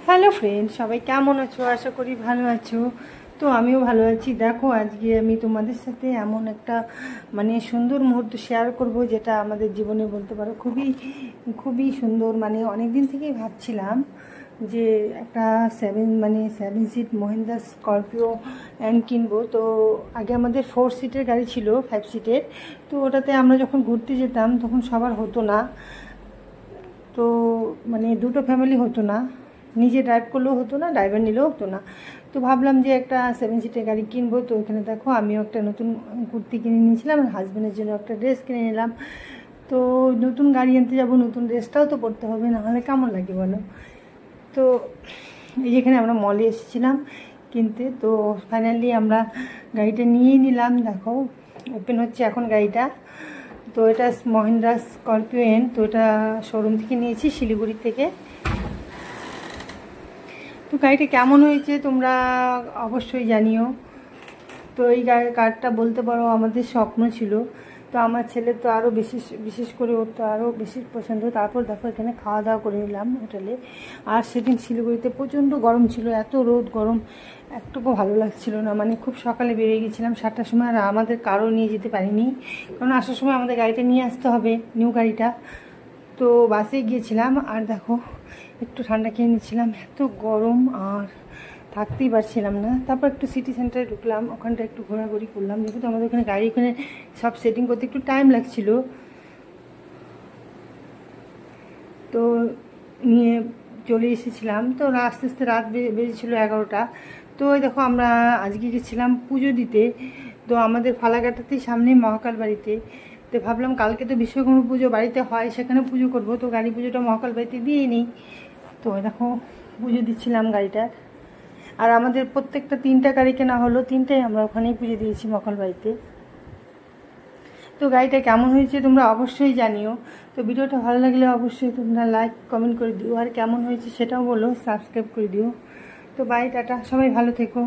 Hello friend, সবাই কেমন আছো? আশা করি ভালো আছো। তো আমিও ভালো আছি। দেখো, আজকে আমি তোমাদের সাথে এমন একটা সুন্দর মুহূর্ত শেয়ার করব, যেটা আমাদের জীবনে বলতে পারো খুবই খুবই সুন্দর। অনেক দিন থেকেই ভাবছিলাম যে একটা seven seat Mahindra Scorpio and কিনবো। তো আগে আমাদের 4 সিটের গাড়ি ছিল, 5 সিটের। তো ওটাতে আমরা যখন ঘুরতে যেতাম তখন সবার হতো না, তো দুটো ফ্যামিলি হতো না, নিজে ড্রাইভ করলেও হতো না, ড্রাইভার নিলেও হতো না। তো ভাবলাম যে একটা 7 সিটের গাড়ি কিনবো। তো এখানে দেখো, আমিও একটা নতুন কুর্তি কিনে নিয়েছিলাম, আর হাজব্যান্ডের জন্য একটা ড্রেস কিনে নিলাম। তো নতুন গাড়ি আনতে যাবো, নতুন ড্রেসটাও তো পরতে হবে, নাহলে কেমন লাগে বলো। তো এই যেখানে আমরা মলে এসেছিলাম কিনতে, তো ফাইনালি আমরা গাড়িটা নিয়েই নিলাম। দেখো, ওপেন হচ্ছে এখন গাড়িটা। তো এটা মহিন্দ্রা স্করপিও এন। তো এটা শোরুম থেকে নিয়েছি, শিলিগুড়ি থেকে। তো গাড়িটা কেমন হয়েছে তোমরা অবশ্যই জানিও। তো এই কারটা বলতে পারো আমাদের স্বপ্ন ছিল। তো আমার ছেলে তো আরও বিশেষ করে ওর তো আরও বেশি পছন্দ। তারপর দেখো, এখানে খাওয়া দাওয়া করে নিলাম হোটেলে। আর সেদিন শিলিগুড়িতে প্রচণ্ড গরম ছিল, এত রোদ গরম, একটুকু ভালো লাগছিল না। খুব সকালে বেরিয়ে গেছিলাম 7টার সময়, আর আমাদের কারও নিয়ে যেতে পারিনি, কারণ আসার সময় আমাদের গাড়িটা নিয়ে আসতে হবে, নিউ গাড়িটা। তো বাসে গিয়েছিলাম, আর দেখো একটু ঠান্ডা খেয়ে নিচ্ছিলাম, এত গরম আর থাকতেই পারছিলাম না। তারপর একটু সিটি সেন্টারে ঢুকলাম, ওখানটা একটু ঘোরাঘুরি করলাম, যেহেতু আমাদের ওখানে গাড়ি ওখানে সব সেটিং করতে একটু টাইম লাগছিল। তো নিয়ে চলে এসেছিলাম। তো আস্তে আস্তে রাত বেজেছিল 11টা। তো ওই দেখো, আমরা আজকে গেছিলাম পুজো দিতে। তো আমাদের ফালাকাটাতেই সামনে মহাকাল বাড়িতে। তো ভাবলাম কালকে তো বিশ্বকর্মা পুজো বাড়িতে হয়, সেখানে পুজো করব, তো গাড়ি পুজোটা মহাকাল বাড়িতে দিয়েই নিই। তো দেখো, পুজো দিচ্ছিলাম গাড়িটার। আর আমাদের প্রত্যেকটা 3টা গাড়ি কেনা হলো, 3টাই আমরা ওখানেই পুজো দিয়েছি মহাকাল বাড়িতে। তো গাড়িটা কেমন হয়েছে তোমরা অবশ্যই জানিও। তো ভিডিওটা ভালো লাগলে অবশ্যই তোমরা লাইক কমেন্ট করে দিও, আর কেমন হয়েছে সেটাও বলো, সাবস্ক্রাইব করে দিও। তো বাই, টাটা, সবাই ভালো থেকো।